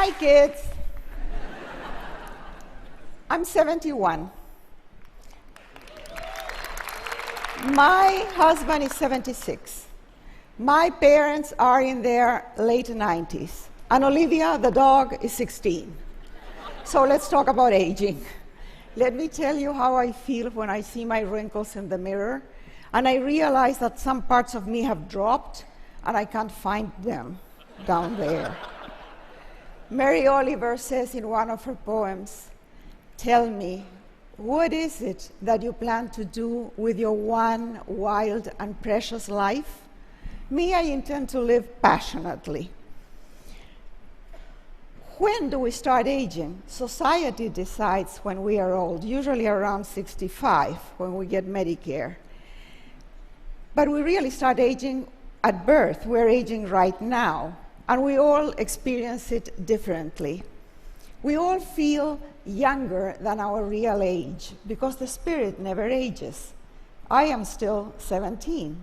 Hi, kids. I'm 71. My husband is 76. My parents are in their late 90s. And Olivia, the dog, is 16. So let's talk about aging. Let me tell you how I feel when I see my wrinkles in the mirror, and I realize that some parts of me have dropped, and I can't find them down there. Mary Oliver says in one of her poems, "Tell me, what is it that you plan to do with your one wild and precious life?" Me, I intend to live passionately. When do we start aging? Society decides when we are old, usually around 65, when we get Medicare. But we really start aging at birth. We're aging right now, and we all experience it differently. We all feel younger than our real age because the spirit never ages. I am still 17.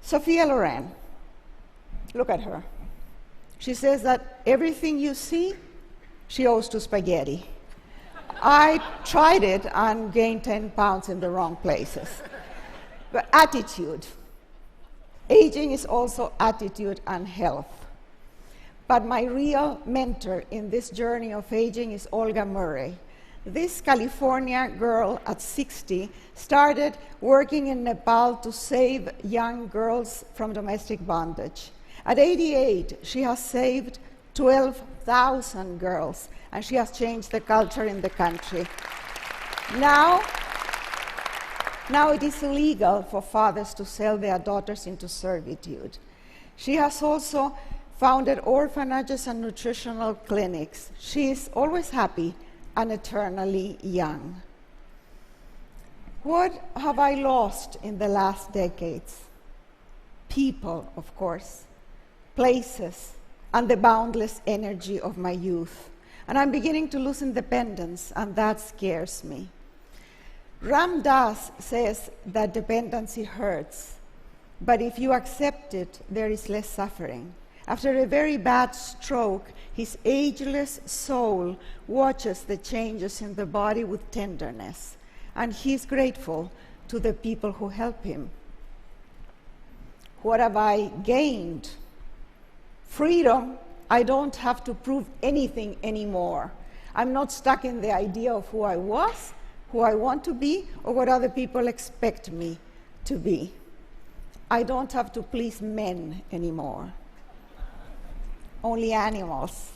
Sophia Loren, look at her. She says that everything you see, she owes to spaghetti. I tried it and gained 10 pounds in the wrong places. But attitude. Aging is also attitude and health. But my real mentor in this journey of aging is Olga Murray. This California girl at 60 started working in Nepal to save young girls from domestic bondage. At 88, she has saved 12,000 girls, and she has changed the culture in the country. Now it is illegal for fathers to sell their daughters into servitude. She has also founded orphanages and nutritional clinics. She is always happy and eternally young. What have I lost in the last decades? People, of course, places, and the boundless energy of my youth. And I'm beginning to lose independence, and that scares me. Ram Dass says that dependency hurts, but if you accept it, there is less suffering. After a very bad stroke, his ageless soul watches the changes in the body with tenderness, and he's grateful to the people who help him. What have I gained? Freedom. I don't have to prove anything anymore. I'm not stuck in the idea of who I was, who I want to be, or what other people expect me to be. I don't have to please men anymore. Only animals.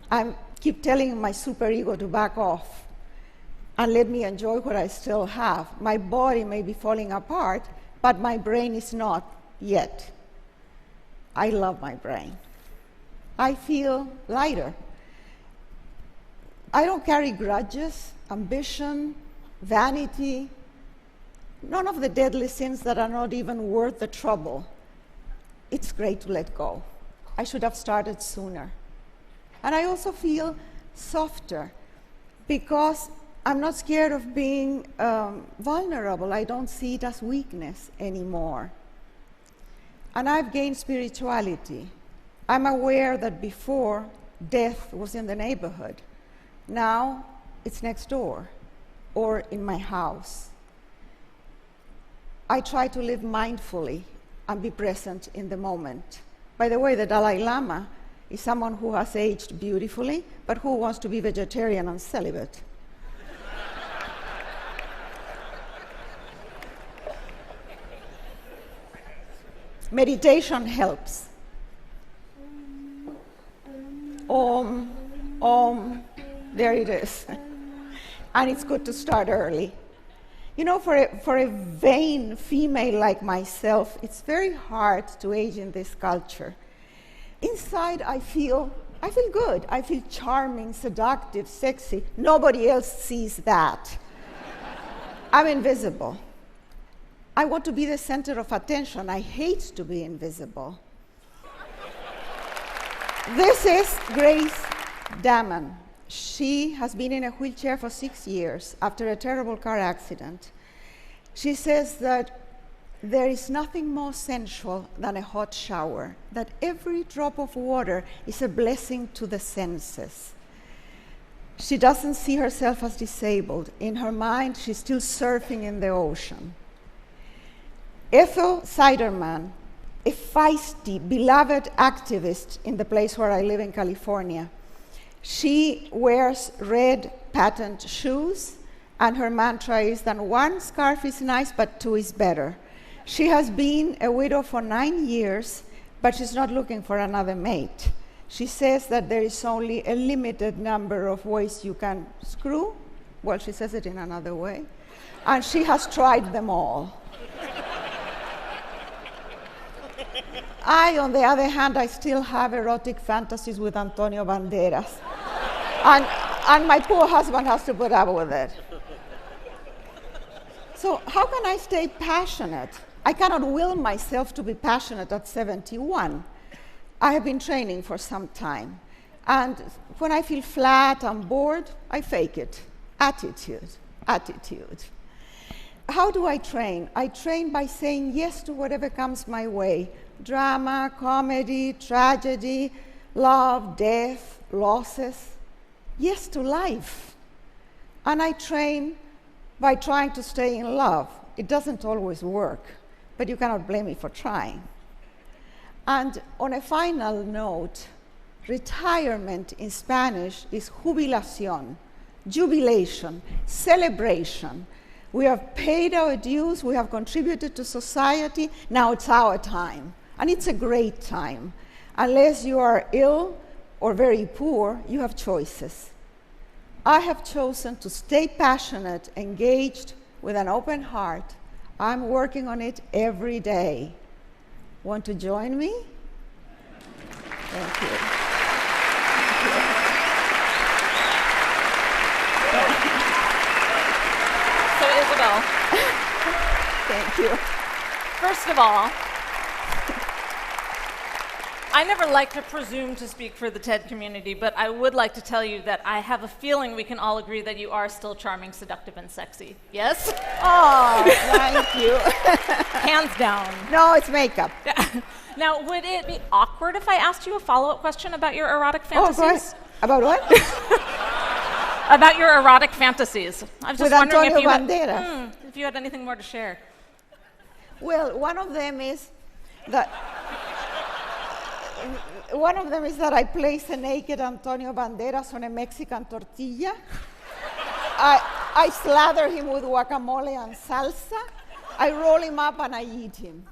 I keep telling my superego to back off and let me enjoy what I still have. My body may be falling apart, but my brain is not yet. I love my brain. I feel lighter. I don't carry grudges, ambition, vanity, none of the deadly sins that are not even worth the trouble. It's great to let go. I should have started sooner. And I also feel softer because I'm not scared of being vulnerable. I don't see it as weakness anymore. And I've gained spirituality. I'm aware that before, death was in the neighborhood. Now, it's next door or in my house. I try to live mindfully and be present in the moment. By the way, the Dalai Lama is someone who has aged beautifully, but who wants to be vegetarian and celibate. Meditation helps. Om, there it is. And it's good to start early. You know, for a vain female like myself, it's very hard to age in this culture. Inside, I feel good. I feel charming, seductive, sexy. Nobody else sees that. I'm invisible. I want to be the center of attention. I hate to be invisible. This is Grace Damon. She has been in a wheelchair for 6 years after a terrible car accident. She says that there is nothing more sensual than a hot shower, that every drop of water is a blessing to the senses. She doesn't see herself as disabled. In her mind, she's still surfing in the ocean. Ethel Siderman, a feisty, beloved activist in the place where I live in California, she wears red patent shoes, and her mantra is that one scarf is nice, but two is better. She has been a widow for 9 years, but she's not looking for another mate. She says that there is only a limited number of ways you can screw. Well, she says it in another way. And she has tried them all. I, on the other hand, I still have erotic fantasies with Antonio Banderas. And my poor husband has to put up with it. So how can I stay passionate? I cannot will myself to be passionate at 71. I have been training for some time. And when I feel flat, I'm bored, I fake it. Attitude. How do I train? I train by saying yes to whatever comes my way. Drama, comedy, tragedy, love, death, losses. Yes to life. And I train by trying to stay in love. It doesn't always work, but you cannot blame me for trying. And on a final note, retirement in Spanish is jubilación, jubilation, celebration. We have paid our dues, we have contributed to society, now it's our time. And it's a great time. Unless you are ill or very poor, you have choices. I have chosen to stay passionate, engaged, with an open heart. I'm working on it every day. Want to join me? Thank you. So, Isabel. Thank you. First of all, I never like to presume to speak for the TED community, but I would like to tell you that I have a feeling we can all agree that you are still charming, seductive, and sexy. Yes? Oh, thank you. Hands down. No, it's makeup. Now, would it be awkward if I asked you a follow-up question about your erotic fantasies? Oh, go ahead. About what? About your erotic fantasies. I was just With wondering Antonio Banderas. If you had anything more to share. Well, one of them is that I place a naked Antonio Banderas on a Mexican tortilla. I slather him with guacamole and salsa. I roll him up and I eat him.